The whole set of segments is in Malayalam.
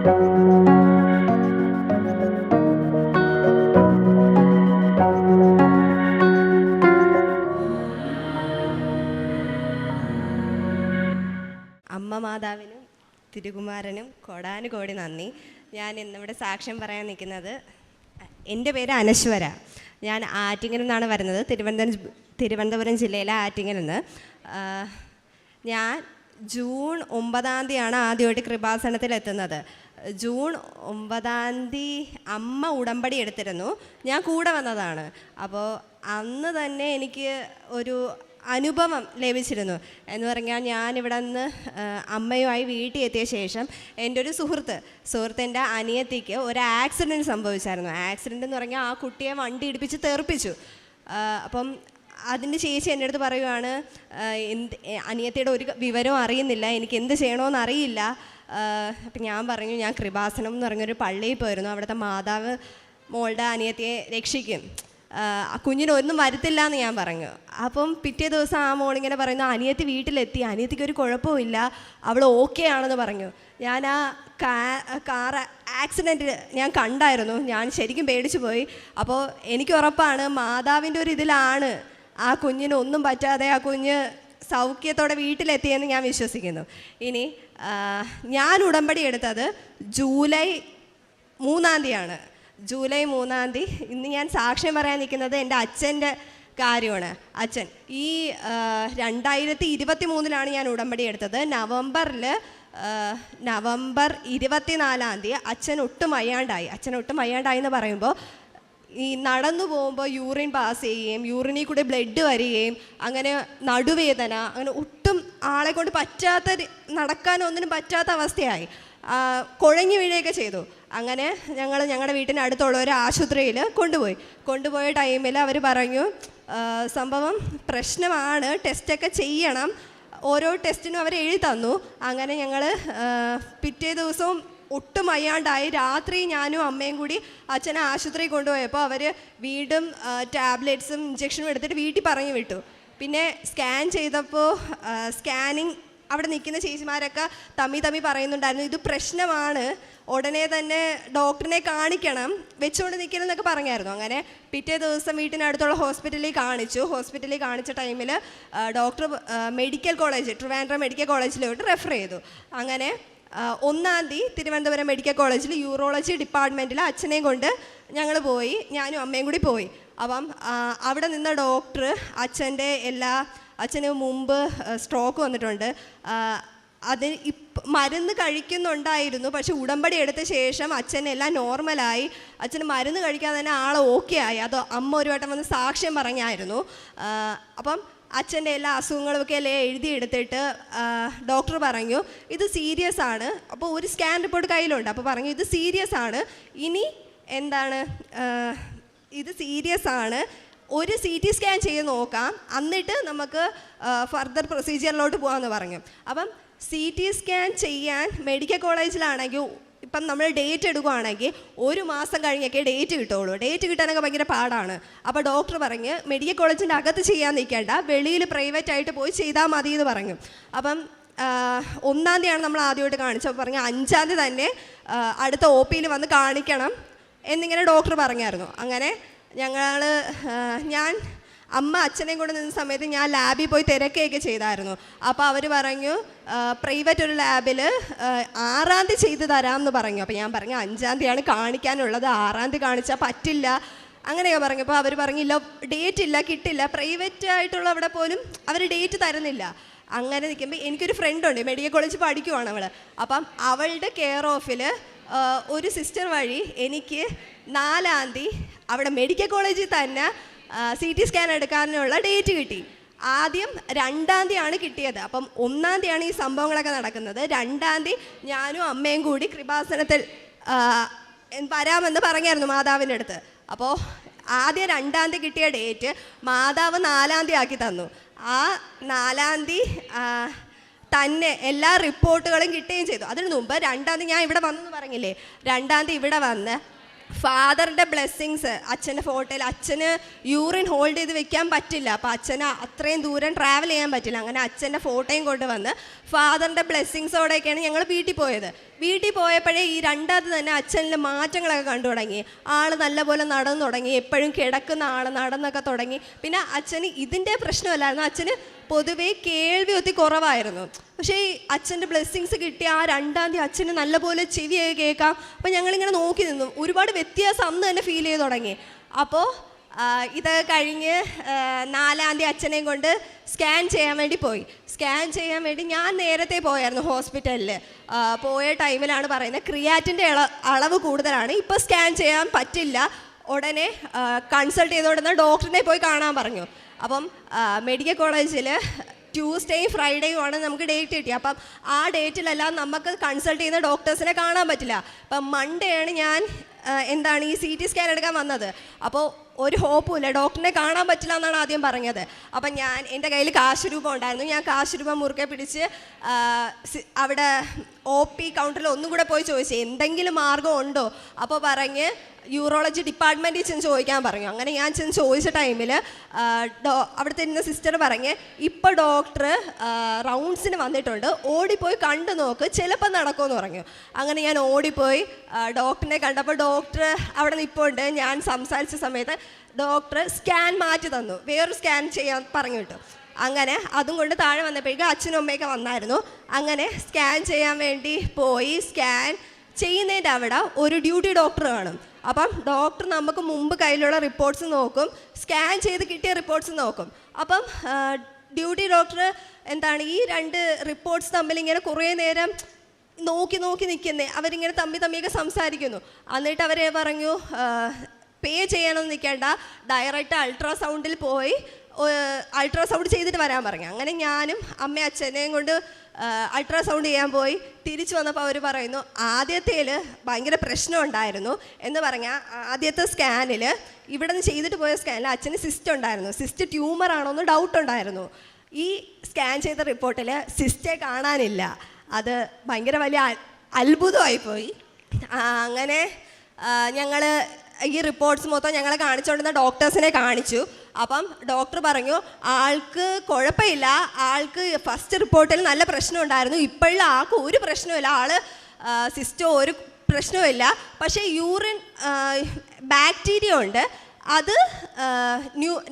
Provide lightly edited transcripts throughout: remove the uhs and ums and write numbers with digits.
അമ്മ മാതാവിനും തിരുകുമാരനും കോടാനുകോടി നന്ദി. ഞാൻ ഇന്നിവിടെ സാക്ഷ്യം പറയാൻ നിൽക്കുന്നത്, എൻ്റെ പേര് അനശ്വര. ഞാൻ ആറ്റിങ്ങൽ നിന്നാണ് വരുന്നത്, തിരുവനന്തപുരം ജില്ലയിലെ ആറ്റിങ്ങൽ നിന്ന്. ഞാൻ ജൂൺ 9 ആദ്യമായിട്ട് കൃപാസനത്തിൽ എത്തുന്നത്. ജൂൺ 9 അമ്മ ഉടമ്പടി എടുത്തിരുന്നു, ഞാൻ കൂടെ വന്നതാണ്. അപ്പോൾ അന്ന് തന്നെ എനിക്ക് ഒരു അനുഭവം ലഭിച്ചിരുന്നു. എന്ന് പറഞ്ഞാൽ ഞാനിവിടെ നിന്ന് അമ്മയുമായി വീട്ടിൽ എത്തിയ ശേഷം എൻ്റെ ഒരു സുഹൃത്തിൻ്റെ അനിയത്തിക്ക് ഒരു ആക്സിഡൻറ്റ് സംഭവിച്ചായിരുന്നു. ആക്സിഡൻ്റ് എന്ന് പറഞ്ഞാൽ ആ കുട്ടിയെ വണ്ടി ഇടിപ്പിച്ച് തെറിപ്പിച്ചു. അപ്പം അതിൻ്റെ ചേച്ചി എൻ്റെ അടുത്ത് പറയുവാണ്, അനിയത്തിയുടെ ഒരു വിവരവും അറിയുന്നില്ല, എനിക്ക് എന്ത് ചെയ്യണമെന്ന് അറിയില്ല. അപ്പം ഞാൻ പറഞ്ഞു, ഞാൻ കൃപാസനം എന്ന് പറഞ്ഞൊരു പള്ളിയിൽ പോയിരുന്നു, അവിടുത്തെ മാതാവ് മോളുടെ അനിയത്തിയെ രക്ഷിക്കും, കുഞ്ഞിന് ഒന്നും വരുത്തില്ല എന്ന് ഞാൻ പറഞ്ഞു. അപ്പം പിറ്റേ ദിവസം ആ മോളിങ്ങനെ പറയുന്നു, അനിയത്തി വീട്ടിലെത്തി, അനിയത്തിക്ക് ഒരു കുഴപ്പമില്ല, അവൾ ഓക്കെ ആണെന്ന് പറഞ്ഞു. ഞാൻ ആ കാർ ആക്സിഡൻറ്റ് ഞാൻ കണ്ടായിരുന്നു, ഞാൻ ശരിക്കും പേടിച്ചു പോയി. അപ്പോൾ എനിക്ക് ഉറപ്പാണ് മാതാവിൻ്റെ ഒരു ഇതിലാണ് ആ കുഞ്ഞിന് ഒന്നും പറ്റാതെ ആ കുഞ്ഞ് സൗഖ്യത്തോടെ വീട്ടിലെത്തിയെന്ന് ഞാൻ വിശ്വസിക്കുന്നു. ഇനി ഞാൻ ഉടമ്പടി എടുത്തത് ജൂലൈ 3 ജൂലൈ 3 ഇന്ന് ഞാൻ സാക്ഷ്യം പറയാൻ നിൽക്കുന്നത് എൻ്റെ അച്ഛൻ്റെ കാര്യമാണ്. അച്ഛൻ ഈ 2023 ഞാൻ ഉടമ്പടി എടുത്തത്. നവംബർ 24 അച്ഛൻ ഒട്ടും വയ്യാണ്ടായി എന്ന് പറയുമ്പോൾ ഈ നടന്നു പോകുമ്പോൾ യൂറിൻ പാസ് ചെയ്യുകയും യൂറിനിൽ കൂടെ ബ്ലഡ് വരികയും അങ്ങനെ നടുവേദന, അങ്ങനെ ഒട്ടും ആളെ കൊണ്ട് നടക്കാനൊന്നിനും പറ്റാത്ത അവസ്ഥയായി, കുഴഞ്ഞു വീഴുകയൊക്കെ ചെയ്തു. അങ്ങനെ ഞങ്ങൾ ഞങ്ങളുടെ വീട്ടിന് അടുത്തുള്ള ഒരു ആശുപത്രിയിൽ കൊണ്ടുപോയ ടൈമിൽ അവർ പറഞ്ഞു, സംഭവം പ്രശ്നമാണ്, ടെസ്റ്റൊക്കെ ചെയ്യണം. ഓരോ ടെസ്റ്റിനും അവർ എഴുതി തന്നു. അങ്ങനെ ഞങ്ങൾ പിറ്റേ ദിവസവും ഒട്ടും വയ്യാണ്ടായി. രാത്രി ഞാനും അമ്മയും കൂടി അച്ഛനെ ആശുപത്രിയിൽ കൊണ്ടുപോയപ്പോൾ അവർ വീണ്ടും ടാബ്ലറ്റ്സും ഇഞ്ചക്ഷനും എടുത്തിട്ട് വീട്ടിൽ പറഞ്ഞു വിട്ടു. പിന്നെ സ്കാൻ ചെയ്തപ്പോൾ സ്കാനിങ് അവിടെ നിൽക്കുന്ന ചേച്ചിമാരൊക്കെ തമ്മി പറയുന്നുണ്ടായിരുന്നു, ഇത് പ്രശ്നമാണ്, ഉടനെ തന്നെ ഡോക്ടറിനെ കാണിക്കണം, വെച്ചുകൊണ്ട് നിൽക്കണം എന്നൊക്കെ പറഞ്ഞായിരുന്നു. അങ്ങനെ പിറ്റേ ദിവസം വീട്ടിനടുത്തുള്ള ഹോസ്പിറ്റലിൽ കാണിച്ച ടൈമിൽ ഡോക്ടർ ട്രിവാൻഡ്രം മെഡിക്കൽ കോളേജിലോട്ട് റെഫർ ചെയ്തു. അങ്ങനെ 1 തിരുവനന്തപുരം മെഡിക്കൽ കോളേജിൽ യൂറോളജി ഡിപ്പാർട്ട്മെൻറ്റിൽ അച്ഛനെയും കൊണ്ട് ഞങ്ങൾ പോയി, ഞാനും അമ്മയും കൂടി പോയി. അപ്പം അവിടെ നിന്ന ഡോക്ടർ അച്ഛന് മുമ്പ് സ്ട്രോക്ക് വന്നിട്ടുണ്ട്, മരുന്ന് കഴിക്കുന്നുണ്ടായിരുന്നു, പക്ഷെ ഉടമ്പടി എടുത്ത ശേഷം അച്ഛനെല്ലാം നോർമലായി, അച്ഛന് മരുന്ന് കഴിക്കാതെ തന്നെ ആൾ ഓക്കെ ആയി. അത് അമ്മ ഒരു വട്ടം വന്ന് സാക്ഷ്യം പറഞ്ഞായിരുന്നു. അപ്പം അച്ഛൻ്റെ എല്ലാ അസുഖങ്ങളുമൊക്കെ എഴുതിയെടുത്തിട്ട് ഡോക്ടർ പറഞ്ഞു, ഇത് സീരിയസ് ആണ്. അപ്പോൾ ഒരു സ്കാൻ റിപ്പോർട്ട് കയ്യിലുണ്ട്. അപ്പോൾ പറഞ്ഞു, ഇത് സീരിയസ് ആണ്, ഇനി എന്താണ്, ഇത് സീരിയസ് ആണ്, ഒരു CT സ്കാൻ ചെയ്ത് നോക്കാം, എന്നിട്ട് നമുക്ക് ഫർദർ പ്രൊസീജിയറിലോട്ട് പോകാമെന്ന് പറഞ്ഞു. അപ്പം CT സ്കാൻ ചെയ്യാൻ മെഡിക്കൽ കോളേജിലാണെങ്കിൽ ഇപ്പം നമ്മൾ ഡേറ്റ് എടുക്കുകയാണെങ്കിൽ 1 മാസം കഴിഞ്ഞൊക്കെ ഡേറ്റ് കിട്ടുള്ളൂ. ഡേറ്റ് കിട്ടാനൊക്കെ ഭയങ്കര പാടാണ്. അപ്പോൾ ഡോക്ടർ പറഞ്ഞ് മെഡിക്കൽ കോളേജിൻ്റെ അകത്ത് ചെയ്യാൻ നിൽക്കേണ്ട, വെളിയിൽ പ്രൈവറ്റായിട്ട് പോയി ചെയ്താൽ മതി എന്ന് പറഞ്ഞു. അപ്പം 1 നമ്മൾ ആദ്യമായിട്ട് കാണിച്ചപ്പോൾ പറഞ്ഞു 5 തന്നെ അടുത്ത OP വന്ന് കാണിക്കണം എന്നിങ്ങനെ ഡോക്ടർ പറഞ്ഞായിരുന്നു. അങ്ങനെ ഞാൻ അമ്മ അച്ഛനെയും കൂടെ നിന്ന സമയത്ത് ഞാൻ ലാബിൽ പോയി തിരക്കുകയൊക്കെ ചെയ്തായിരുന്നു. അപ്പോൾ അവർ പറഞ്ഞു, പ്രൈവറ്റ് ഒരു ലാബിൽ 6 ചെയ്ത് തരാമെന്ന് പറഞ്ഞു. അപ്പോൾ ഞാൻ പറഞ്ഞു 5 കാണിക്കാനുള്ളത്, 6 കാണിച്ചാൽ പറ്റില്ല അങ്ങനെയൊക്കെ പറഞ്ഞപ്പോൾ അവർ പറഞ്ഞില്ല, ഡേറ്റ് ഇല്ല, കിട്ടില്ല, പ്രൈവറ്റ് ആയിട്ടുള്ള അവിടെ പോലും അവർ ഡേറ്റ് തരുന്നില്ല. അങ്ങനെ നിൽക്കുമ്പോൾ എനിക്കൊരു ഫ്രണ്ടുണ്ട്, മെഡിക്കൽ കോളേജ് പഠിക്കുവാണ് അവൾ. അപ്പം അവളുടെ കെയർ ഓഫിൽ ഒരു സിസ്റ്റർ വഴി എനിക്ക് 4 അവിടെ മെഡിക്കൽ കോളേജിൽ തന്നെ CT സ്കാൻ എടുക്കാനുള്ള ഡേറ്റ് കിട്ടി. ആദ്യം 2 കിട്ടിയത്. അപ്പം 1 ഈ സംഭവങ്ങളൊക്കെ നടക്കുന്നത്. 2 ഞാനും അമ്മയും കൂടി കൃപാസനത്തിൽ വരാമെന്ന് പറഞ്ഞായിരുന്നു മാതാവിൻ്റെ അടുത്ത്. അപ്പോൾ ആദ്യം 2 കിട്ടിയ ഡേറ്റ് മാതാവ് 4 ആക്കി തന്നു. ആ 4 തന്നെ എല്ലാ റിപ്പോർട്ടുകളും കിട്ടുകയും ചെയ്തു. അതിന് മുമ്പ് 2 ഞാൻ ഇവിടെ വന്നെന്ന് പറഞ്ഞില്ലേ, 2 ഇവിടെ വന്ന് ഫാദറിൻ്റെ ബ്ലെസ്സിങ്സ് അച്ഛൻ്റെ ഫോട്ടോയിൽ, അച്ഛന് യൂറിൻ ഹോൾഡ് ചെയ്ത് വെക്കാൻ പറ്റില്ല, അപ്പോൾ അച്ഛന് അത്രയും ദൂരം ട്രാവൽ ചെയ്യാൻ പറ്റില്ല. അങ്ങനെ അച്ഛൻ്റെ ഫോട്ടോയും കൊണ്ടുവന്ന് ഫാദറിൻ്റെ ബ്ലെസ്സിങ്സോടെയൊക്കെയാണ് ഞങ്ങൾ വീട്ടിൽ പോയത്. വീട്ടിൽ പോയപ്പോഴേ ഈ രണ്ടാമത് തന്നെ അച്ഛനിൽ മാറ്റങ്ങളൊക്കെ കണ്ടു തുടങ്ങി. ആൾ നല്ലപോലെ നടന്നു തുടങ്ങി, എപ്പോഴും കിടക്കുന്ന ആൾ നടന്നൊക്കെ തുടങ്ങി. പിന്നെ അച്ഛന് ഇതിൻ്റെ പ്രശ്നമല്ലായിരുന്നു, അച്ഛന് പൊതുവേ കേൾവി ഒത്തിരി കുറവായിരുന്നു. പക്ഷേ ഈ അച്ഛൻ്റെ ബ്ലെസ്സിങ്സ് കിട്ടിയ ആ രണ്ടാം തീയതി അച്ഛന് നല്ലപോലെ ചെവിയൊക്കെ കേൾക്കാം. അപ്പോൾ ഞങ്ങളിങ്ങനെ നോക്കി നിന്നു, ഒരുപാട് വ്യത്യാസം അന്ന് തന്നെ ഫീൽ ചെയ്ത് തുടങ്ങി. അപ്പോൾ ഇത് കഴിഞ്ഞ് 4-ാം തീയതി അച്ഛനെയും കൊണ്ട് സ്കാൻ ചെയ്യാൻ വേണ്ടി പോയി. സ്കാൻ ചെയ്യാൻ വേണ്ടി ഞാൻ നേരത്തെ പോയായിരുന്നു ഹോസ്പിറ്റലിൽ. പോയ ടൈമിലാണ് പറയുന്നത് ക്രിയാറ്റിൻ്റെ അളവ് കൂടുതലാണ്, ഇപ്പോൾ സ്കാൻ ചെയ്യാൻ പറ്റില്ല, ഉടനെ കൺസൾട്ട് ചെയ്ത് ഉടനെ ഡോക്ടറിനെ പോയി കാണാൻ പറഞ്ഞു. അപ്പം മെഡിക്കൽ കോളേജിൽ ട്യൂസ്ഡേയും ഫ്രൈഡേയും ആണ് നമുക്ക് ഡേറ്റ് കിട്ടി. അപ്പം ആ ഡേറ്റിലെല്ലാം നമുക്ക് കൺസൾട്ട് ചെയ്യുന്ന ഡോക്ടേഴ്സിനെ കാണാൻ പറ്റില്ല. അപ്പം മൺഡേ ആണ് ഞാൻ ഈ CT സ്കാൻ എടുക്കാൻ വന്നത്. അപ്പോൾ ഒരു ഹോപ്പുമില്ല, ഡോക്ടറിനെ കാണാൻ പറ്റില്ല എന്നാണ് ആദ്യം പറഞ്ഞത്. അപ്പം എൻ്റെ കയ്യിൽ കാശ് രൂപം ഉണ്ടായിരുന്നു. ഞാൻ കാശ് രൂപം മുറുകെ പിടിച്ച് അവിടെ OP കൗണ്ടറിൽ ഒന്നും കൂടെ പോയി ചോദിച്ചു എന്തെങ്കിലും മാർഗം ഉണ്ടോ. അപ്പോൾ പറഞ്ഞ് യൂറോളജി ഡിപ്പാർട്ട്മെൻറ്റിൽ ചെന്ന് ചോദിക്കാൻ പറഞ്ഞു. അങ്ങനെ ഞാൻ ചെന്ന് ചോദിച്ച ടൈമിൽ അവിടുത്തെ ഇരുന്ന സിസ്റ്റർ പറഞ്ഞ് ഇപ്പോൾ ഡോക്ടർ റൗണ്ട്സിന് വന്നിട്ടുണ്ട്, ഓടിപ്പോയി കണ്ടു നോക്ക്, ചിലപ്പോൾ നടക്കുമെന്ന് പറഞ്ഞു. അങ്ങനെ ഞാൻ ഓടിപ്പോയി ഡോക്ടറിനെ കണ്ടപ്പോൾ ഡോക്ടർ അവിടെ നിൽപ്പുണ്ട്. ഞാൻ സംസാരിച്ച സമയത്ത് ഡോക്ടർ സ്കാൻ മാറ്റി തന്നു, വേറൊരു സ്കാൻ ചെയ്യാൻ പറഞ്ഞു കിട്ടും. അങ്ങനെ അതും കൊണ്ട് താഴെ വന്നപ്പോഴേക്കും അച്ഛനും അമ്മയൊക്കെ വന്നായിരുന്നു. അങ്ങനെ സ്കാൻ ചെയ്യാൻ വേണ്ടി പോയി. സ്കാൻ ചെയ്യുന്നതിൻ്റെ അവിടെ ഒരു ഡ്യൂട്ടി ഡോക്ടർ കാണും. അപ്പം ഡോക്ടർ നമുക്ക് മുമ്പ് കയ്യിലുള്ള റിപ്പോർട്ട്സ് നോക്കും, സ്കാൻ ചെയ്ത് കിട്ടിയ റിപ്പോർട്ട്സ് നോക്കും. അപ്പം ഡ്യൂട്ടി ഡോക്ടർ ഈ 2 റിപ്പോർട്ട്സ് തമ്മിൽ ഇങ്ങനെ കുറേ നേരം നോക്കി നിൽക്കുന്നേ. അവരിങ്ങനെ തമ്മിയൊക്കെ സംസാരിക്കുന്നു. എന്നിട്ട് അവരെ പറഞ്ഞു പേ ചെയ്യാനൊന്നും നിൽക്കേണ്ട, ഡയറക്റ്റ് അൾട്രാസൗണ്ടിൽ പോയി അൾട്രാസൗണ്ട് ചെയ്തിട്ട് വരാൻ പറഞ്ഞു. അങ്ങനെ ഞാനും അമ്മയും അച്ഛനെയും കൊണ്ട് അൾട്രാസൗണ്ട് ചെയ്യാൻ പോയി. തിരിച്ചു വന്നപ്പോൾ അവർ പറയുന്നു ആദ്യത്തേൽ ഭയങ്കര പ്രശ്നം ഉണ്ടായിരുന്നു എന്ന് പറഞ്ഞാൽ ആദ്യത്തെ സ്കാനിൽ ഇവിടെ നിന്ന് ചെയ്തിട്ട് പോയ സ്കാനിൽ അച്ഛന് സിസ്റ്റ് ഉണ്ടായിരുന്നു. സിസ്റ്റ് ട്യൂമർ ആണോ എന്ന് ഡൗട്ട് ഉണ്ടായിരുന്നു. ഈ സ്കാൻ ചെയ്ത റിപ്പോർട്ടിൽ സിസ്റ്റെ കാണാനില്ല. അത് ഭയങ്കര വലിയ അത്ഭുതമായിപ്പോയി. അങ്ങനെ ഞങ്ങൾ ഈ റിപ്പോർട്ട്സ് മൊത്തം ഞങ്ങളെ കാണിച്ചുകൊണ്ടിരുന്ന ഡോക്ടേഴ്സിനെ കാണിച്ചു. അപ്പം ഡോക്ടർ പറഞ്ഞു ആൾക്ക് കുഴപ്പമില്ല, ആൾക്ക് ഫസ്റ്റ് റിപ്പോർട്ടിൽ നല്ല പ്രശ്നം ഉണ്ടായിരുന്നു, ഇപ്പോഴും ആൾക്ക് ഒരു പ്രശ്നമില്ല, ആൾ സിസ്റ്റോ ഒരു പ്രശ്നമില്ല. പക്ഷേ യൂറിൻ ബാക്ടീരിയ ഉണ്ട്, അത്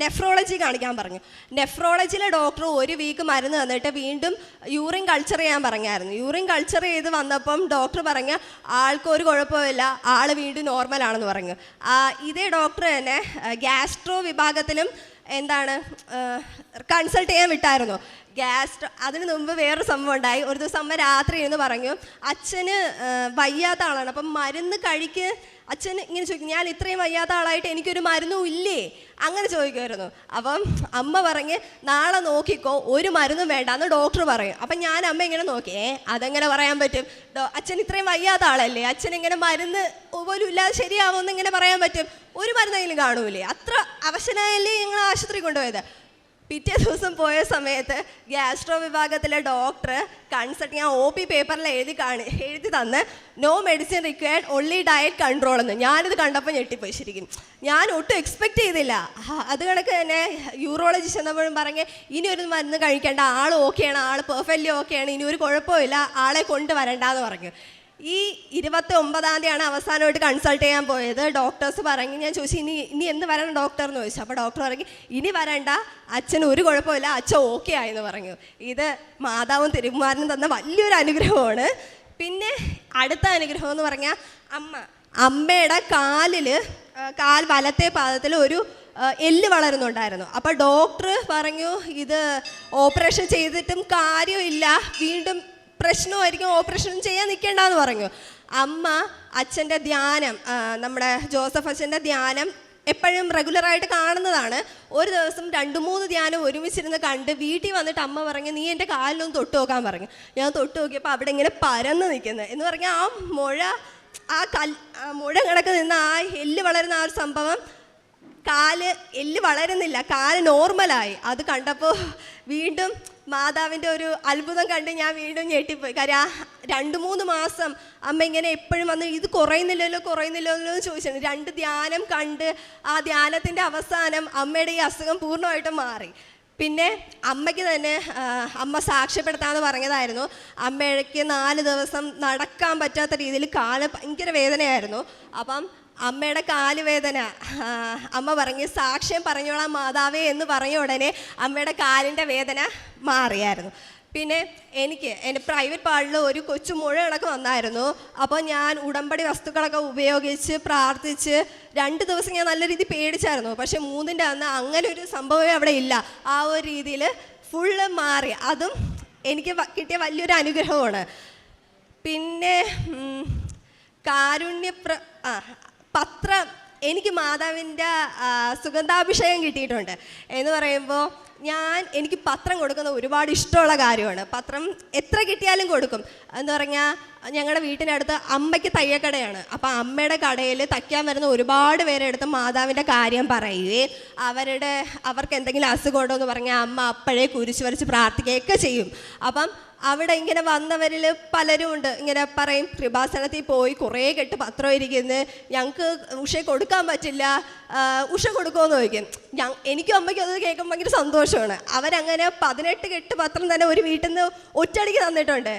നെഫ്രോളജി കാണിക്കാൻ പറഞ്ഞു. നെഫ്രോളജിയിലെ ഡോക്ടർ 1 വീക്ക് മരുന്ന് തന്നിട്ട് വീണ്ടും യൂറിൻ കൾച്ചർ ചെയ്യാൻ പറഞ്ഞായിരുന്നു. യൂറിൻ കൾച്ചർ ചെയ്ത് വന്നപ്പം ഡോക്ടർ പറഞ്ഞു ആൾക്ക് ഒരു കുഴപ്പമില്ല, ആൾ വീണ്ടും നോർമലാണെന്ന് പറഞ്ഞു. ഇതേ ഡോക്ടർ തന്നെ ഗ്യാസ്ട്രോ വിഭാഗത്തിലും കൺസൾട്ട് ചെയ്യാൻ വിട്ടായിരുന്നു. അതിന് മുമ്പ് വേറൊരു സംഭവം ഉണ്ടായി. ഒരു ദിവസം അമ്മ രാത്രി എന്ന് പറഞ്ഞു അച്ഛന് വയ്യാത്ത ആളാണ്, അപ്പം മരുന്ന് അച്ഛൻ ഇങ്ങനെ ചോദിക്കും ഞാൻ ഇത്രയും വയ്യാത്ത ആളായിട്ട് എനിക്കൊരു മരുന്നും ഇല്ലേ, അങ്ങനെ ചോദിക്കുമായിരുന്നു. അപ്പം അമ്മ പറഞ്ഞ് നാളെ നോക്കിക്കോ, ഒരു മരുന്നും വേണ്ടാന്ന് ഡോക്ടർ പറയും. അപ്പം ഞാൻ അമ്മ ഇങ്ങനെ നോക്കി, അതെങ്ങനെ പറയാൻ പറ്റും, അച്ഛൻ ഇത്രയും വയ്യാത്ത ആളല്ലേ, അച്ഛൻ ഇങ്ങനെ മരുന്ന് പോലും ഇല്ലാതെ ശരിയാവുമെന്ന് ഇങ്ങനെ പറയാൻ പറ്റും, ഒരു മരുന്നെങ്കിലും കാണൂലേ, അത്ര അവശനായല്ലേ ഞങ്ങൾ ആശുപത്രി കൊണ്ടുപോയത്. പിറ്റേ ദിവസം പോയ സമയത്ത് ഗ്യാസ്ട്രോ വിഭാഗത്തിലെ ഡോക്ടർ കൺസൾട്ട് ഞാൻ OP പേപ്പറിൽ എഴുതി തന്ന് no medicine required only diet control എന്ന്. ഞാനിത് കണ്ടപ്പോൾ ഞെട്ടിപ്പോയി. ശരിക്കും ഞാൻ ഒട്ടും എക്സ്പെക്റ്റ് ചെയ്തില്ല. അത് കണക്ക് തന്നെ യൂറോളജി ചെന്നപ്പോഴും പറഞ്ഞ് ഇനി ഒരു മരുന്ന് കഴിക്കേണ്ട, ആൾ ഓക്കെയാണ്, ആൾ പെർഫെക്റ്റ്ലി ഓക്കെയാണ്, ഇനി ഒരു കുഴപ്പമില്ല, ആളെ കൊണ്ടുവരണ്ടെന്ന് പറഞ്ഞു. ഈ 29-ാം തീയതിയാണ് അവസാനമായിട്ട് കൺസൾട്ട് ചെയ്യാൻ പോയത്. ഡോക്ടേഴ്സ് പറഞ്ഞു, ഞാൻ ചോദിച്ചു ഇനി എന്ന് വരണം ഡോക്ടർ എന്ന് ചോദിച്ചു. അപ്പോൾ ഡോക്ടർ പറഞ്ഞു ഇനി വരണ്ട, അച്ഛന് ഒരു കുഴപ്പമില്ല, അച്ഛൻ ഓക്കെ ആയെന്ന് പറഞ്ഞു. ഇത് മാതാവും തിരുകുമാരനും തന്ന വലിയൊരു അനുഗ്രഹമാണ്. പിന്നെ അടുത്ത അനുഗ്രഹം എന്ന് പറഞ്ഞാൽ അമ്മയുടെ വലത്തെ പാദത്തിൽ ഒരു എല്ല് വളരുന്നുണ്ടായിരുന്നു. അപ്പോൾ ഡോക്ടർ പറഞ്ഞു ഇത് ഓപ്പറേഷൻ ചെയ്തിട്ടും കാര്യമില്ല, വീണ്ടും പ്രശ്നമായിരിക്കും, ഓപ്പറേഷൻ ചെയ്യാൻ നിൽക്കേണ്ടെന്ന് പറഞ്ഞു. അമ്മ അച്ഛൻ്റെ ധ്യാനം, നമ്മുടെ ജോസഫ് അച്ഛൻ്റെ ധ്യാനം എപ്പോഴും റെഗുലറായിട്ട് കാണുന്നതാണ്. ഒരു ദിവസം 2-3 ധ്യാനം ഒരുമിച്ചിരുന്ന് കണ്ട് വീട്ടിൽ വന്നിട്ട് അമ്മ പറഞ്ഞു നീ എൻ്റെ കാലിലൊന്ന് തൊട്ട് നോക്കാൻ പറഞ്ഞു. ഞാൻ തൊട്ട് നോക്കിയപ്പോൾ അവിടെ ഇങ്ങനെ പരന്ന് നിൽക്കുന്നത് എന്ന് പറഞ്ഞാൽ മുഴ കണക്ക് നിന്ന് എല്ല് വളരുന്ന ഒരു സംഭവം കാല് എല്ല് വളരുന്നില്ല, കാല് നോർമലായി. അത് കണ്ടപ്പോൾ വീണ്ടും മാതാവിൻ്റെ ഒരു അത്ഭുതം കണ്ട് ഞാൻ വീണ്ടും ഞെട്ടിപ്പോയി. കാര്യം ആ 2-3 മാസം അമ്മ ഇങ്ങനെ എപ്പോഴും വന്ന് ഇത് കുറയുന്നില്ലല്ലോ എന്ന് ചോദിച്ചിട്ടുണ്ട്. 2 ധ്യാനം കണ്ട് ആ ധ്യാനത്തിൻ്റെ അവസാനം അമ്മയുടെ ഈ അസുഖം പൂർണ്ണമായിട്ടും മാറി. പിന്നെ അമ്മയ്ക്ക് തന്നെ അമ്മ സാക്ഷ്യപ്പെടുത്താമെന്ന് പറഞ്ഞതായിരുന്നു. അമ്മയ്ക്ക് 4 ദിവസം നടക്കാൻ പറ്റാത്ത രീതിയിൽ കാല് ഭയങ്കര വേദനയായിരുന്നു. അപ്പം അമ്മയുടെ കാലുവേദന അമ്മ പറഞ്ഞ് സാക്ഷ്യം പറഞ്ഞോളാം മാതാവേ എന്ന് പറഞ്ഞ ഉടനെ അമ്മയുടെ കാലിൻ്റെ വേദന മാറിയായിരുന്നു. പിന്നെ എൻ്റെ പ്രൈവറ്റ് പാർട്ടിൽ ഒരു കൊച്ചു മുഴ കണക്ക് വന്നായിരുന്നു. അപ്പോൾ ഞാൻ ഉടമ്പടി വസ്തുക്കളൊക്കെ ഉപയോഗിച്ച് പ്രാർത്ഥിച്ച് 2 ദിവസം ഞാൻ നല്ല രീതിയിൽ പേടിച്ചായിരുന്നു. പക്ഷെ 3ൻ്റെ അന്ന് അങ്ങനെ ഒരു സംഭവമേ അവിടെ ഇല്ല. ആ ഒരു രീതിയിൽ ഫുള്ള് മാറി. അതും എനിക്ക് കിട്ടിയ വലിയൊരു അനുഗ്രഹമാണ്. പിന്നെ പത്രം, എനിക്ക് മാതാവിൻ്റെ സുഗന്ധാഭിഷേകം കിട്ടിയിട്ടുണ്ട് എന്ന് പറയുമ്പോൾ എനിക്ക് പത്രം കൊടുക്കുന്ന ഒരുപാട് ഇഷ്ടമുള്ള കാര്യമാണ്. പത്രം എത്ര കിട്ടിയാലും കൊടുക്കും. എന്ന് പറഞ്ഞാൽ ഞങ്ങളുടെ വീട്ടിനടുത്ത് അമ്മയ്ക്ക് തയ്യക്കടയാണ്. അപ്പോൾ അമ്മയുടെ കടയിൽ തയ്ക്കാൻ വരുന്ന ഒരുപാട് പേരെടുത്ത് മാതാവിൻ്റെ കാര്യം പറയുകയും അവർക്ക് എന്തെങ്കിലും അസുഖം ഉണ്ടോ എന്ന് പറഞ്ഞാൽ അമ്മ അപ്പോഴേ കുരിശ് വരച്ച് പ്രാർത്ഥിക്കുകയൊക്കെ ചെയ്യും. അപ്പം അവിടെ ഇങ്ങനെ വന്നവരിൽ പലരും ഉണ്ട്, ഇങ്ങനെ പറയും കൃപാസനത്തിൽ പോയി കുറേ കെട്ട് പത്രം ഇരിക്കുന്നു, ഞങ്ങൾക്ക് ഉഷ കൊടുക്കാൻ പറ്റില്ല, ഉഷ കൊടുക്കുമെന്ന് ചോദിക്കും. എനിക്കും അമ്മയ്ക്കും അത് കേൾക്കുമ്പോൾ ഭയങ്കര സന്തോഷമാണ്. അവരങ്ങനെ 18 കെട്ട് പത്രം തന്നെ ഒരു വീട്ടിൽ നിന്ന് ഒറ്റയടിക്ക് തന്നിട്ടുണ്ട്.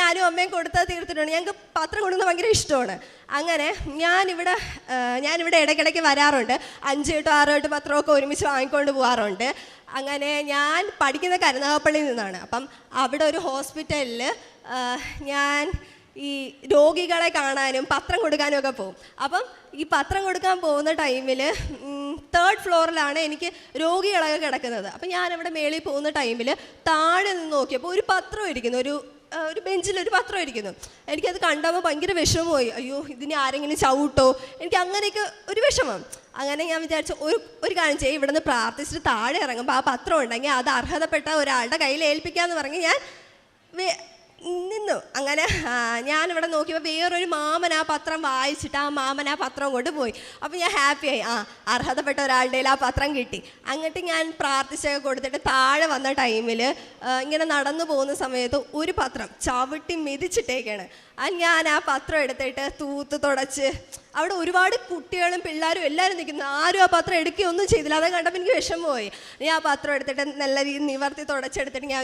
ഞാനും അമ്മയും കൊടുത്തത് തീർത്തിട്ടുണ്ട്. ഞങ്ങൾക്ക് പത്രം കൊടുക്കുന്നത് ഭയങ്കര ഇഷ്ടമാണ്. അങ്ങനെ ഞാനിവിടെ ഇടയ്ക്കിടയ്ക്ക് വരാറുണ്ട്. 5 കെട്ടോ 6 കെട്ട് പത്രമൊക്കെ ഒരുമിച്ച് വാങ്ങിക്കൊണ്ട് പോകാറുണ്ട്. അങ്ങനെ ഞാൻ പഠിക്കുന്ന കരുനാഗപ്പള്ളിയിൽ നിന്നാണ്. അപ്പം അവിടെ ഒരു ഹോസ്പിറ്റലിൽ ഞാൻ ഈ രോഗികളെ കാണാനും പത്രം കൊടുക്കാനും ഒക്കെ പോകും. അപ്പം ഈ പത്രം കൊടുക്കാൻ പോകുന്ന ടൈമിൽ 3rd ഫ്ലോറിലാണ് എനിക്ക് രോഗികളൊക്കെ കിടക്കുന്നത്. അപ്പം ഞാനവിടെ മേളിൽ പോകുന്ന ടൈമിൽ താഴെ നിന്ന് നോക്കിയപ്പോൾ ഒരു പത്രം ഇരിക്കുന്നു, ഒരു ബെഞ്ചിൽ ഒരു പത്രം ഇരിക്കുന്നു. എനിക്കത് കണ്ടപ്പോൾ ഭയങ്കര വിഷമമായി. അയ്യോ, ഇതിനെ ആരെങ്കിലും ചവിട്ടോ, എനിക്ക് അങ്ങനെയൊക്കെ ഒരു വിഷമം. അങ്ങനെ ഞാൻ വിചാരിച്ചു ഒരു കാര്യം ചെയ്യും, ഇവിടെ നിന്ന് പ്രാർത്ഥിച്ചിട്ട് താഴെ ഇറങ്ങുമ്പോൾ ആ പത്രം ഉണ്ടെങ്കിൽ അത് അർഹതപ്പെട്ട ഒരാളുടെ കയ്യിൽ ഏൽപ്പിക്കാമെന്ന് പറഞ്ഞ് ഞാൻ നിന്നു. അങ്ങനെ ഞാനിവിടെ നോക്കിയപ്പോൾ വേറൊരു മാമൻ ആ പത്രം വായിച്ചിട്ട് ആ മാമൻ ആ പത്രം കൊണ്ട് പോയി. അപ്പോൾ ഞാൻ ഹാപ്പിയായി, അർഹതപ്പെട്ട ഒരാളുടെ ആ പത്രം കിട്ടി. അങ്ങോട്ട് ഞാൻ പ്രാർത്ഥിച്ചൊക്കെ കൊടുത്തിട്ട് താഴെ വന്ന ടൈമിൽ ഇങ്ങനെ നടന്നു പോകുന്ന സമയത്ത് ഒരു പത്രം ചവിട്ടി മെതിച്ചിട്ടേക്കാണ്. ഞാൻ ആ പത്രം എടുത്തിട്ട് തൂത്ത് തുടച്ച്, അവിടെ ഒരുപാട് കുട്ടികളും പിള്ളേരും എല്ലാവരും നിൽക്കുന്നു, ആരും ആ പത്രം എടുക്കുകയൊന്നും ചെയ്തില്ല. അത് കണ്ടപ്പോൾ എനിക്ക് വിഷമമായി. ഞാൻ ആ പത്രം എടുത്തിട്ട് നല്ല രീതിയിൽ നിവർത്തി തുടച്ചെടുത്തിട്ട് ഞാൻ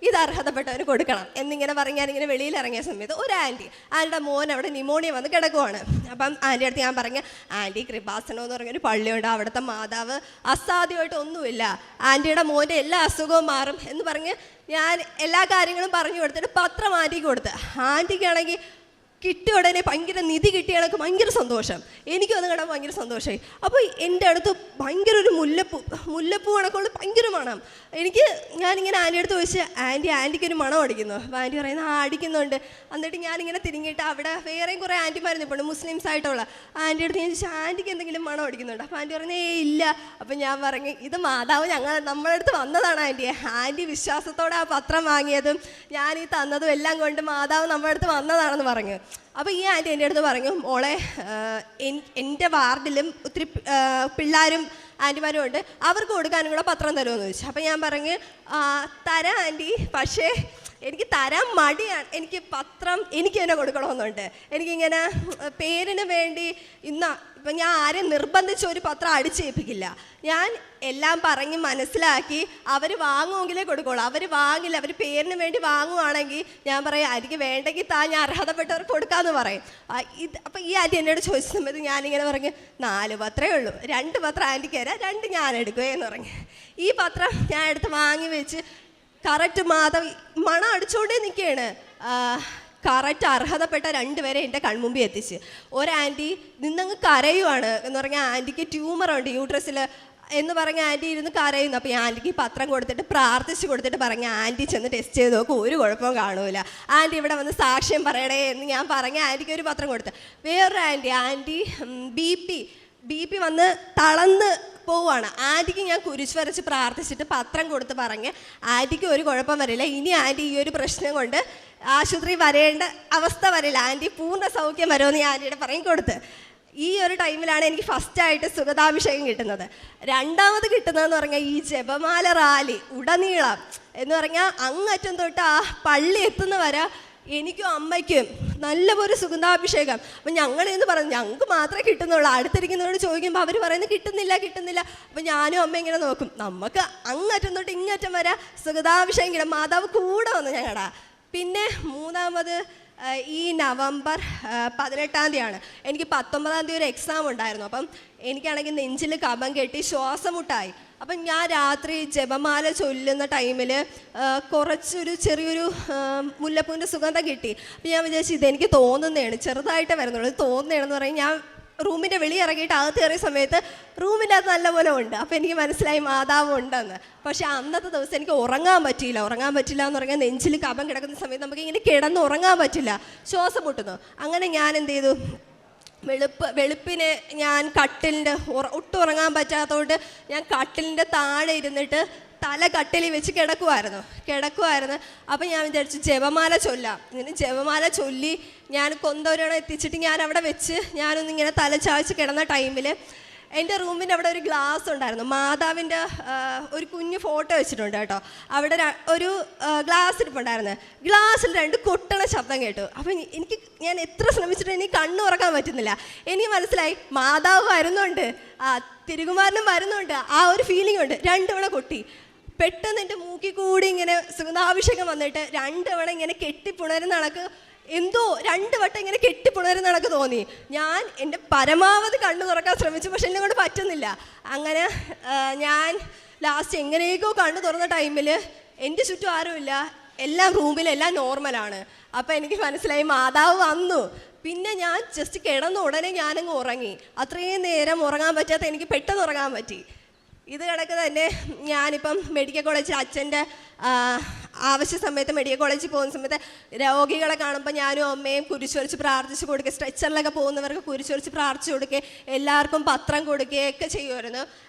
ഇത് അർഹതപ്പെട്ടവന് കൊടുക്കണം എന്നിങ്ങനെ പറഞ്ഞ് ഞാനിങ്ങനെ വെളിയിൽ ഇറങ്ങിയ സമയത്ത് ഒരു ആൻറ്റിയുടെ മോൻ അവിടെ ന്യൂമോണിയ വന്ന് കിടക്കുവാണ്. അപ്പം ആൻറ്റിയുടെ അടുത്ത് ഞാൻ പറഞ്ഞു, ആൻറ്റി കൃപാസനം എന്ന് പറഞ്ഞൊരു പള്ളിയുണ്ട്, അവിടുത്തെ മാതാവ് അസാധ്യമായിട്ട് ഒന്നുമില്ല, ആൻറ്റിയുടെ മോൻ്റെ എല്ലാ അസുഖവും മാറും എന്ന് പറഞ്ഞ് ഞാൻ എല്ലാ കാര്യങ്ങളും പറഞ്ഞു കൊടുത്തിട്ട് പത്രം ആൻറ്റിക്ക് കൊടുത്ത്. ആൻറ്റിക്കാണെങ്കിൽ കിട്ടിയ ഉടനെ ഭയങ്കര നിധി കിട്ടിയ കണക്ക് ഭയങ്കര സന്തോഷം. എനിക്കും അത് കാണാൻ ഭയങ്കര സന്തോഷമായി. അപ്പോൾ എൻ്റെ അടുത്ത് ഭയങ്കര ഒരു മുല്ലപ്പൂ കണക്കുള്ള ഭയങ്കര മണം. ഞാനിങ്ങനെ ആൻറ്റി അടുത്ത് ചോദിച്ച്, ആൻറ്റിക്കൊരു മണം അടിക്കുന്നു. അപ്പോൾ ആൻറ്റി പറയുന്നത് അടിക്കുന്നുണ്ട്. എന്നിട്ട് ഞാനിങ്ങനെ തിരിഞ്ഞിട്ട് അവിടെ വേറെയും കുറേ ആൻറ്റിമാർ നിൽപ്പുണ്ട്, മുസ്ലിംസ് ആയിട്ടുള്ള. ആൻറ്റി അടുത്ത് ഞാൻ ചോദിച്ചാൽ ആൻറ്റിക്ക് എന്തെങ്കിലും മണം അടിക്കുന്നുണ്ട്? അപ്പോൾ ആൻറ്റി പറഞ്ഞേ ഇല്ല. അപ്പം ഞാൻ പറഞ്ഞു, ഇത് മാതാവ് നമ്മളെ അടുത്ത് വന്നതാണ് ആൻറ്റി വിശ്വാസത്തോടെ ആ പത്രം വാങ്ങിയതും ഞാൻ ഈ തന്നതും എല്ലാം കൊണ്ട് മാതാവ് നമ്മുടെ അടുത്ത് വന്നതാണെന്ന് പറഞ്ഞു. അപ്പോൾ ഈ ആൻറ്റി എൻ്റെ അടുത്ത് പറഞ്ഞു, മോളെ എൻ്റെ വാർഡിലും ഒത്തിരി പിള്ളേരും ആൻറ്റിമാരും ഉണ്ട്, അവർക്ക് കൊടുക്കാനും കൂടെ പത്രം തരുമെന്ന് ചോദിച്ചു. അപ്പം ഞാൻ പറഞ്ഞു, തരാം ആൻറ്റി, പക്ഷേ എനിക്ക് തരാൻ മടിയാണ്, എനിക്ക് പത്രം എനിക്ക് തന്നെ കൊടുക്കണമെന്നുണ്ട്. എനിക്കിങ്ങനെ പേരിന് വേണ്ടി ഇപ്പം ഞാൻ ആരെയും നിർബന്ധിച്ച് ഒരു പത്രം അടിച്ചേൽപ്പിക്കില്ല. ഞാൻ എല്ലാം പറഞ്ഞ് മനസ്സിലാക്കി അവർ വാങ്ങുമെങ്കിലേ കൊടുക്കുള്ളൂ. അവർ വാങ്ങില്ല, അവർ പേരിന് വേണ്ടി വാങ്ങുവാണെങ്കിൽ ഞാൻ പറയും ആയിരിക്കും വേണ്ടെങ്കിൽ ഞാൻ അർഹതപ്പെട്ടവർക്ക് കൊടുക്കാമെന്ന് പറയും. അപ്പം ഈ ആൻറ്റി എന്നോട് ചോദിച്ച സമയത്ത് ഞാനിങ്ങനെ പറഞ്ഞു, 4 പത്രമേ ഉള്ളൂ, 2 പത്രം ആൻറ്റിക്ക് തരാം, 2 ഞാൻ എടുക്കുകയെന്ന് പറഞ്ഞു. ഈ പത്രം ഞാൻ എടുത്ത് വാങ്ങി വെച്ച് കറക്റ്റ് മാധവ് മണം അടിച്ചുകൊണ്ടേ നിൽക്കുകയാണ്. കറക്റ്റ് അർഹതപ്പെട്ട 2 പേരെ എൻ്റെ കൺമുമ്പിൽ എത്തിച്ച്. ഒരാൻറ്റി നിന്നങ്ങ് കരയുവാണ് എന്ന് പറഞ്ഞാൽ ആൻറ്റിക്ക് ട്യൂമറുണ്ട് യൂട്രസിൽ എന്ന് പറഞ്ഞ ആൻറ്റി ഇരുന്ന് കരയുന്നു. അപ്പോൾ ഈ ആൻറ്റിക്ക് പത്രം കൊടുത്തിട്ട് പ്രാർത്ഥിച്ച് കൊടുത്തിട്ട് പറഞ്ഞ ആൻറ്റി ചെന്ന് ടെസ്റ്റ് ചെയ്ത് നോക്കും, ഒരു കുഴപ്പവും കാണൂല, ആൻറ്റി ഇവിടെ വന്ന് സാക്ഷ്യം പറയണേ എന്ന് ഞാൻ പറഞ്ഞ ആൻറ്റിക്ക് ഒരു പത്രം കൊടുത്ത്. വേറൊരു ആൻറ്റി ബി പി വന്ന് തളർന്ന് പോവുകയാണ്. ആൻറ്റിക്ക് ഞാൻ കുരിശ് വരച്ച് പ്രാർത്ഥിച്ചിട്ട് പത്രം കൊടുത്ത് പറഞ്ഞ് ആൻറ്റിക്ക് ഒരു കുഴപ്പം വരില്ല, ഇനി ആൻറ്റി ഈ ഒരു പ്രശ്നം കൊണ്ട് ആശുപത്രി വരേണ്ട അവസ്ഥ വരില്ല, ആൻറ്റി പൂർണ്ണ സൗഖ്യം വരുമെന്ന് ഞാൻ ആൻറ്റിയുടെ പറയും കൊടുത്ത്. ഈ ഒരു ടൈമിലാണ് എനിക്ക് ഫസ്റ്റായിട്ട് സുഗതാഭിഷേകം കിട്ടുന്നത്. രണ്ടാമത് കിട്ടുന്നതെന്ന് പറഞ്ഞാൽ ഈ ജപമാല റാലി ഉടനീളം എന്ന് പറഞ്ഞാൽ അങ്ങറ്റം തൊട്ട് ആ പള്ളി എത്തുന്ന വരെ എനിക്കും അമ്മയ്ക്കും നല്ലപോലെ സുഗന്ധാഭിഷേകം. അപ്പം ഞങ്ങൾ എന്ന് പറഞ്ഞു ഞങ്ങൾക്ക് മാത്രമേ കിട്ടുന്നുള്ളൂ. അടുത്തിരിക്കുന്നവരോട് ചോദിക്കുമ്പോൾ അവർ പറയുന്നത് കിട്ടുന്നില്ല. അപ്പം ഞാനും അമ്മ ഇങ്ങനെ നോക്കും, നമുക്ക് അങ്ങറ്റം തൊട്ട് ഇങ്ങറ്റം വരെ സുഗതാഭിഷേകം കിട്ടും. മാതാവ് കൂടെ വന്നു ഞങ്ങളുടെ. പിന്നെ മൂന്നാമത് ഈ നവംബർ 18-ാം തീയതിയാണ്. എനിക്ക് 19-ാം തീയതി ഒരു എക്സാം ഉണ്ടായിരുന്നു. അപ്പം എനിക്കാണെങ്കിൽ നെഞ്ചിൽ കഫം കെട്ടി ശ്വാസം മുട്ടായി. അപ്പം ഞാൻ രാത്രി ജപമാല ചൊല്ലുന്ന ടൈമിൽ ചെറിയൊരു മുല്ലപ്പൂവിൻ്റെ സുഗന്ധം കിട്ടി. അപ്പം ഞാൻ വിചാരിച്ചു ഇതെനിക്ക് തോന്നുന്നതാണ്, ചെറുതായിട്ടേ വരുന്നുള്ളൂ, തോന്നുന്നതാണെന്ന് പറയും. ഞാൻ റൂമിൻ്റെ വെളി ഇറങ്ങിയിട്ട് അകത്ത് കയറിയ സമയത്ത് റൂമിൻ്റെ അകത്ത് നല്ലപോലെ ഉണ്ട്. അപ്പോൾ എനിക്ക് മനസ്സിലായി മാതാവ് ഉണ്ടെന്ന്. പക്ഷേ അന്നത്തെ ദിവസം എനിക്ക് ഉറങ്ങാൻ പറ്റിയില്ല എന്ന് പറഞ്ഞാൽ നെഞ്ചിൽ കഫം കിടക്കുന്ന സമയത്ത് നമുക്ക് ഇങ്ങനെ കിടന്ന് ഉറങ്ങാൻ പറ്റില്ല, ശ്വാസം മുട്ടുന്നു. അങ്ങനെ ഞാൻ എന്ത് ചെയ്തു, വെളുപ്പിന് ഞാൻ കട്ടിലിൻ്റെ ഒട്ടും ഉറങ്ങാൻ പറ്റാത്തതുകൊണ്ട് ഞാൻ കട്ടിലിൻ്റെ താഴെ ഇരുന്നിട്ട് തല കട്ടിലിൽ വെച്ച് കിടക്കുമായിരുന്നു. അപ്പം ഞാൻ വിചാരിച്ചു ജപമാല ചൊല്ലാം. ഇങ്ങനെ ജപമാല ചൊല്ലി ഞാൻ കൊന്തോരണം എത്തിച്ചിട്ട് ഞാൻ അവിടെ വെച്ച് ഞാനൊന്നിങ്ങനെ തല ചായ്ച്ച് കിടന്ന ടൈമിൽ എൻ്റെ റൂമിൻ്റെ അവിടെ ഒരു ഗ്ലാസ് ഉണ്ടായിരുന്നു. മാതാവിൻ്റെ ഒരു കുഞ്ഞു ഫോട്ടോ വെച്ചിട്ടുണ്ട് കേട്ടോ. അവിടെ ഒരു ഗ്ലാസ് ഇരിപ്പുണ്ടായിരുന്നു. ഗ്ലാസ്സിൽ 2 കൊട്ടണ ശബ്ദം കേട്ടു. അപ്പം ഞാൻ എത്ര ശ്രമിച്ചിട്ട് എനിക്ക് കണ്ണു തുറക്കാൻ പറ്റുന്നില്ല. എനിക്ക് മനസ്സിലായി മാതാവ് വരുന്നുണ്ട്, തിരുകുമാരനും വരുന്നുണ്ട്, ആ ഒരു ഫീലിംഗ് ഉണ്ട്. 2 തവണ കൊട്ടി. പെട്ടെന്ന് എൻ്റെ മൂക്കിൽ കൂടി ഇങ്ങനെ സുഗന്ധാഭിഷേകം വന്നിട്ട് 2 തവണ ഇങ്ങനെ കെട്ടിപ്പുണരുന്ന കണക്ക് എന്തോ 2 വട്ടം ഇങ്ങനെ കെട്ടിപ്പുണരുന്ന കണക്ക് തോന്നി. ഞാൻ എൻ്റെ പരമാവധി കണ്ണു തുറക്കാൻ ശ്രമിച്ചു, പക്ഷെ എന്നെ കൊണ്ട് പറ്റുന്നില്ല. അങ്ങനെ ഞാൻ ലാസ്റ്റ് എങ്ങനെയൊക്കെയോ കണ്ണു തുറന്ന ടൈമിൽ എൻ്റെ ചുറ്റും ആരുമില്ല, എല്ലാം റൂമിലെല്ലാം നോർമലാണ്. അപ്പം എനിക്ക് മനസ്സിലായി മാതാവ് വന്നു. പിന്നെ ഞാൻ ജസ്റ്റ് കിടന്ന ഉടനെ ഞാനങ്ങ് ഉറങ്ങി. അത്രയും നേരം ഉറങ്ങാൻ പറ്റാത്ത എനിക്ക് പെട്ടെന്ന് ഉറങ്ങാൻ പറ്റി. ഇത് കണക്ക് തന്നെ ഞാനിപ്പം മെഡിക്കൽ കോളേജിൽ അച്ഛൻ്റെ ആവശ്യ സമയത്ത് മെഡിക്കൽ കോളേജിൽ പോകുന്ന സമയത്ത് രോഗികളെ കാണുമ്പോൾ ഞാനും അമ്മയും കുരിശുവരച്ച് പ്രാർത്ഥിച്ച് കൊടുക്കുക, സ്ട്രെച്ചറിലൊക്കെ പോകുന്നവർക്ക് കുരിശുവരച്ച് പ്രാർത്ഥിച്ച് കൊടുക്കുക, എല്ലാവർക്കും പത്രം കൊടുക്കുകയൊക്കെ ചെയ്യുമായിരുന്നു.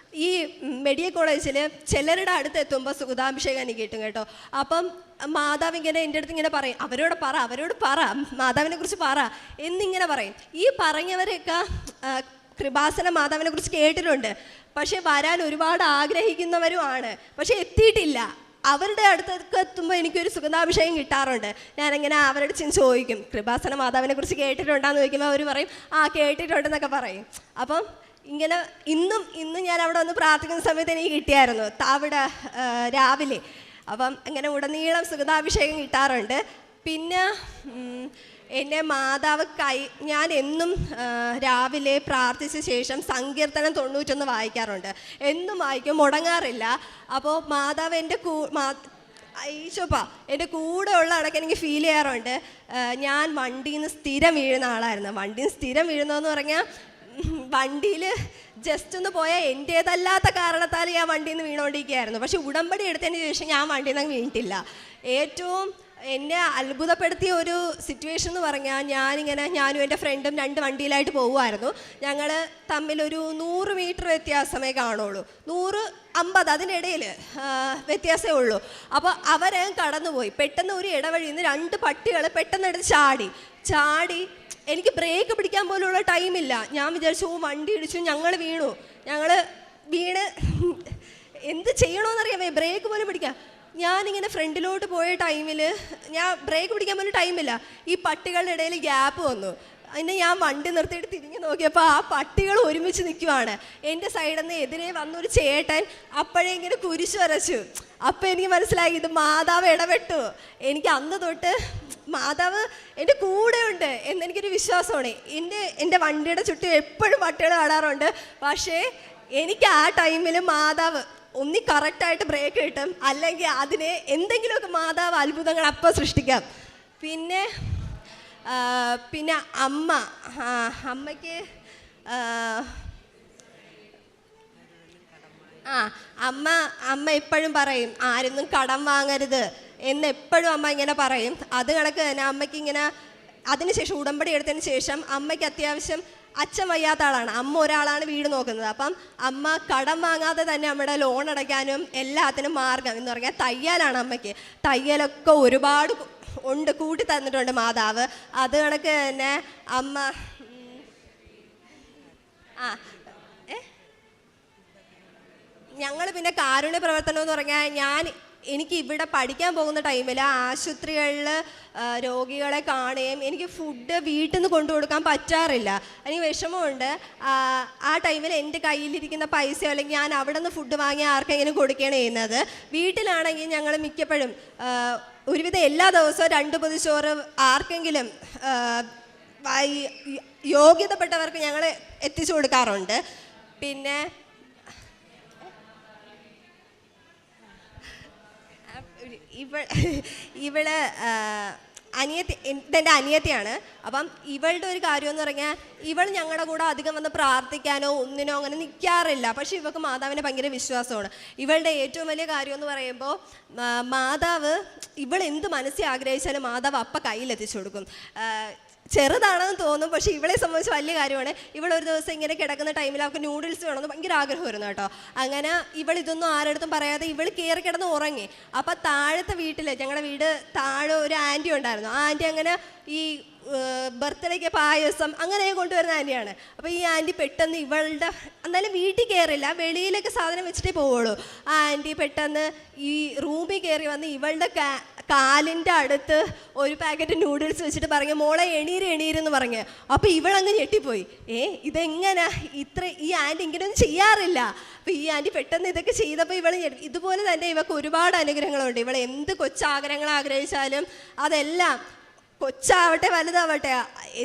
ഈ മെഡിക്കൽ കോളേജിൽ ചിലരുടെ അടുത്ത് എത്തുമ്പോൾ സുഗതാഭിഷേകം എനിക്ക് കിട്ടും കേട്ടോ. അപ്പം മാതാവ് ഇങ്ങനെ എൻ്റെ അടുത്ത് ഇങ്ങനെ പറയും, അവരോട് പറ മാതാവിനെ കുറിച്ച് പറ എന്നിങ്ങനെ പറയും. ഈ പറഞ്ഞവരെയൊക്കെ കൃപാസന മാതാവിനെ കുറിച്ച് കേട്ടിട്ടുണ്ട്, പക്ഷെ വരാൻ ഒരുപാട് ആഗ്രഹിക്കുന്നവരുമാണ്, പക്ഷെ എത്തിയിട്ടില്ല. അവരുടെ അടുത്തൊക്കെ എത്തുമ്പോൾ എനിക്കൊരു സുഗന്ധാഭിഷേകം കിട്ടാറുണ്ട്. ഞാനിങ്ങനെ അവരോട് ചോദിക്കും കൃപാസന മാതാവിനെ കുറിച്ച് കേട്ടിട്ടുണ്ടാന്ന് ചോദിക്കുമ്പോൾ അവർ പറയും കേട്ടിട്ടുണ്ടെന്നൊക്കെ പറയും. അപ്പം ഇങ്ങനെ ഇന്നും ഞാൻ അവിടെ വന്ന് പ്രാർത്ഥിക്കുന്ന സമയത്ത് എനിക്ക് കിട്ടിയായിരുന്നു അവിടെ രാവിലെ. അപ്പം അങ്ങനെ ഉടനീളം സുഗന്ധാഭിഷേകം കിട്ടാറുണ്ട്. പിന്നെ എന്നെ മാതാവ് ഞാൻ എന്നും രാവിലെ പ്രാർത്ഥിച്ച ശേഷം സങ്കീർത്തനം 91 വായിക്കാറുണ്ട്. എന്നും വായിക്കും, മുടങ്ങാറില്ല. അപ്പോൾ മാതാവ് എൻ്റെ എൻ്റെ കൂടെ ഉള്ള അടക്കം എനിക്ക് ഫീൽ ചെയ്യാറുണ്ട്. ഞാൻ വണ്ടിയിൽ നിന്ന് സ്ഥിരം വീഴുന്ന ആളായിരുന്നു. വണ്ടിയിൽ നിന്ന് സ്ഥിരം വീഴുന്നതെന്ന് പറഞ്ഞാൽ വണ്ടിയിൽ ജസ്റ്റ് ഒന്ന് പോയാൽ എൻ്റേതല്ലാത്ത കാരണത്താൽ ഞാൻ വണ്ടിയിൽ നിന്ന് വീണുകൊണ്ടിരിക്കുകയായിരുന്നു. പക്ഷെ ഉടമ്പടി എടുത്തതിന് ശേഷം ഞാൻ വണ്ടിയിൽ നിന്ന് വീണിട്ടില്ല. ഏറ്റവും എന്നെ അത്ഭുതപ്പെടുത്തിയ ഒരു സിറ്റുവേഷൻ എന്ന് പറഞ്ഞാൽ ഞാനും എൻ്റെ ഫ്രണ്ടും 2 വണ്ടിയിലായിട്ട് പോകുമായിരുന്നു. ഞങ്ങൾ തമ്മിലൊരു 100 മീറ്റർ വ്യത്യാസമേ കാണുള്ളൂ, 150 അതിനിടയിൽ വ്യത്യാസമേ ഉള്ളൂ. അപ്പോൾ അവരെ കടന്നുപോയി. പെട്ടെന്ന് ഒരു ഇടവഴിയിൽ നിന്ന് 2 പട്ടികൾ പെട്ടെന്ന് എടുത്ത് ചാടി എനിക്ക് ബ്രേക്ക് പിടിക്കാൻ പോലുള്ള ടൈമില്ല. ഞാൻ വിചാരിച്ചു വണ്ടി ഇടിച്ചു, ഞങ്ങൾ വീണ് എന്ത് ചെയ്യണമെന്നറിയാമേ, ബ്രേക്ക് പോലും പിടിക്കാം. ഞാനിങ്ങനെ ഫ്രണ്ടിലോട്ട് പോയ ടൈമിൽ ഞാൻ ബ്രേക്ക് പിടിക്കാൻ പോലും ടൈമില്ല. ഈ പട്ടികളുടെ ഇടയിൽ ഗ്യാപ്പ് വന്നു. അതിനെ ഞാൻ വണ്ടി നിർത്തിയിട്ട് തിരിഞ്ഞ് നോക്കിയപ്പോൾ ആ പട്ടികൾ ഒരുമിച്ച് നിൽക്കുവാണ്. എൻ്റെ സൈഡിൽ നിന്ന് എതിരെ വന്നൊരു ചേട്ടൻ അപ്പോഴേ ഇങ്ങനെ കുരിശ് വരച്ചു. അപ്പം എനിക്ക് മനസ്സിലായി ഇത് മാതാവ് ഇടപെട്ടു. എനിക്ക് അന്ന് തൊട്ട് മാതാവ് എൻ്റെ കൂടെ ഉണ്ട് എന്നെനിക്കൊരു വിശ്വാസമാണ്. എൻ്റെ വണ്ടിയുടെ ചുറ്റും എപ്പോഴും പട്ടികൾ കാണാറുണ്ട്. പക്ഷേ എനിക്ക് ആ ടൈമിൽ മാതാവ് ഒന്നി കറക്റ്റായിട്ട് ബ്രേക്ക് കിട്ടും, അല്ലെങ്കിൽ അതിനെ എന്തെങ്കിലുമൊക്കെ മാതാവ് അത്ഭുതങ്ങൾ അപ്പം സൃഷ്ടിക്കാം. പിന്നെ അമ്മയ്ക്ക് അമ്മ എപ്പോഴും പറയും ആരൊന്നും കടം വാങ്ങരുത് എന്നെപ്പോഴും അമ്മ ഇങ്ങനെ പറയും. അത് കണക്ക് തന്നെ അമ്മയ്ക്ക് ഇങ്ങനെ അതിനുശേഷം ഉടമ്പടി എടുത്തതിന് ശേഷം അമ്മയ്ക്ക് അത്യാവശ്യം അച്ഛൻ വയ്യാത്ത ആളാണ്, അമ്മ ഒരാളാണ് വീട് നോക്കുന്നത്. അപ്പം അമ്മ കടം വാങ്ങാതെ തന്നെ നമ്മുടെ ലോൺ അടയ്ക്കാനും എല്ലാത്തിനും മാർഗം എന്ന് പറഞ്ഞാൽ തയ്യലാണ്. അമ്മയ്ക്ക് തയ്യലൊക്കെ ഒരുപാട് കൂട്ടി തന്നിട്ടുണ്ട് മാതാവ്. അത് കണക്ക് തന്നെ അമ്മ ആ ഞങ്ങൾ പിന്നെ കാരുണ്യ പ്രവർത്തനം എന്ന് പറഞ്ഞാൽ എനിക്ക് ഇവിടെ പഠിക്കാൻ പോകുന്ന ടൈമിൽ ആശുപത്രികളിൽ രോഗികളെ കാണുകയും എനിക്ക് ഫുഡ് വീട്ടിൽ നിന്ന് കൊണ്ടു കൊടുക്കാൻ പറ്റാറില്ല. എനിക്ക് വിഷമമുണ്ട്. ആ ടൈമിൽ എൻ്റെ കയ്യിലിരിക്കുന്ന പൈസയോ അല്ലെങ്കിൽ ഞാൻ അവിടെ നിന്ന് ഫുഡ് വാങ്ങി ആർക്കെങ്കിലും കൊടുക്കുകയാണ് ചെയ്യുന്നത്. വീട്ടിലാണെങ്കിൽ ഞങ്ങൾ മിക്കപ്പോഴും ഒരുവിധം എല്ലാ ദിവസവും 2 പൊതിച്ചോറ് ആർക്കെങ്കിലും യോഗ്യതപ്പെട്ടവർക്ക് ഞങ്ങൾ എത്തിച്ചു കൊടുക്കാറുണ്ട്. പിന്നെ ഇവള് അനിയത്തി, ഇതെൻ്റെ അനിയത്തിയാണ്. അപ്പം ഇവളുടെ ഒരു കാര്യമെന്ന് പറഞ്ഞാൽ ഇവൾ ഞങ്ങളുടെ കൂടെ അധികം വന്ന് പ്രാർത്ഥിക്കാനോ ഒന്നിനോ അങ്ങനെ നിൽക്കാറില്ല. പക്ഷെ ഇവൾക്ക് മാതാവിനെ ഭയങ്കര വിശ്വാസമാണ്. ഇവളുടെ ഏറ്റവും വലിയ കാര്യമെന്ന് പറയുമ്പോൾ മാതാവ് ഇവൾ എന്ത് മനസ്സിൽ ആഗ്രഹിച്ചാലും മാതാവ് അപ്പം കയ്യിലെത്തിച്ചു കൊടുക്കും. ചെറുതാണെന്ന് തോന്നും, പക്ഷേ ഇവളെ സംബന്ധിച്ച് വലിയ കാര്യമാണ്. ഇവളൊരു ദിവസം ഇങ്ങനെ കിടക്കുന്ന ടൈമിൽ അവൾക്ക് നൂഡിൽസ് വേണമെന്ന് ഭയങ്കര ആഗ്രഹമായിരുന്നു കേട്ടോ. അങ്ങനെ ഇവളിതൊന്നും ആരുടെ പറയാതെ ഇവൾ കയറി കിടന്ന് ഉറങ്ങി. അപ്പം താഴത്തെ വീട്ടിൽ, ഞങ്ങളുടെ വീട് താഴെ ഒരു ആൻറ്റി ഉണ്ടായിരുന്നു. ആ ആൻറ്റി അങ്ങനെ ഈ ബർത്ത്ഡേക്ക് പായസം അങ്ങനെ കൊണ്ടുവരുന്ന ആൻറ്റിയാണ്. അപ്പോൾ ഈ ആൻറ്റി പെട്ടെന്ന് ഇവളുടെ, എന്നാലും വീട്ടിൽ കയറില്ല, വെളിയിലൊക്കെ സാധനം വെച്ചിട്ടേ പോവുള്ളൂ. ആ ആൻറ്റി പെട്ടെന്ന് ഈ റൂമിൽ കയറി വന്ന് ഇവളുടെ കാലിൻ്റെ അടുത്ത് ഒരു പാക്കറ്റ് നൂഡിൽസ് വെച്ചിട്ട് പറഞ്ഞു, മോളെ എണീരെന്ന് പറഞ്ഞു. അപ്പോൾ ഇവളങ്ങ് ഞെട്ടിപ്പോയി. ഇതെങ്ങനെ ഈ ആൻറ്റി ഇങ്ങനെയൊന്നും ചെയ്യാറില്ല. അപ്പോൾ ഈ ആൻറ്റി പെട്ടെന്ന് ഇതൊക്കെ ചെയ്തപ്പോൾ ഇവൾ ഇതുപോലെ തന്നെ ഇവൾക്ക് ഒരുപാട് അനുഗ്രഹങ്ങളുണ്ട്. ഇവൾ എന്ത് കൊച്ചാഗ്രഹങ്ങൾ ആഗ്രഹിച്ചാലും അതെല്ലാം, കൊച്ചാവട്ടെ വലുതാവട്ടെ,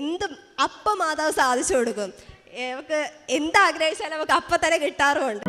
എന്തും അപ്പം മാതാവ് സാധിച്ചു കൊടുക്കും. നമുക്ക് എന്താഗ്രഹിച്ചാലും നമുക്ക് അപ്പം തന്നെ കിട്ടാറുമുണ്ട്.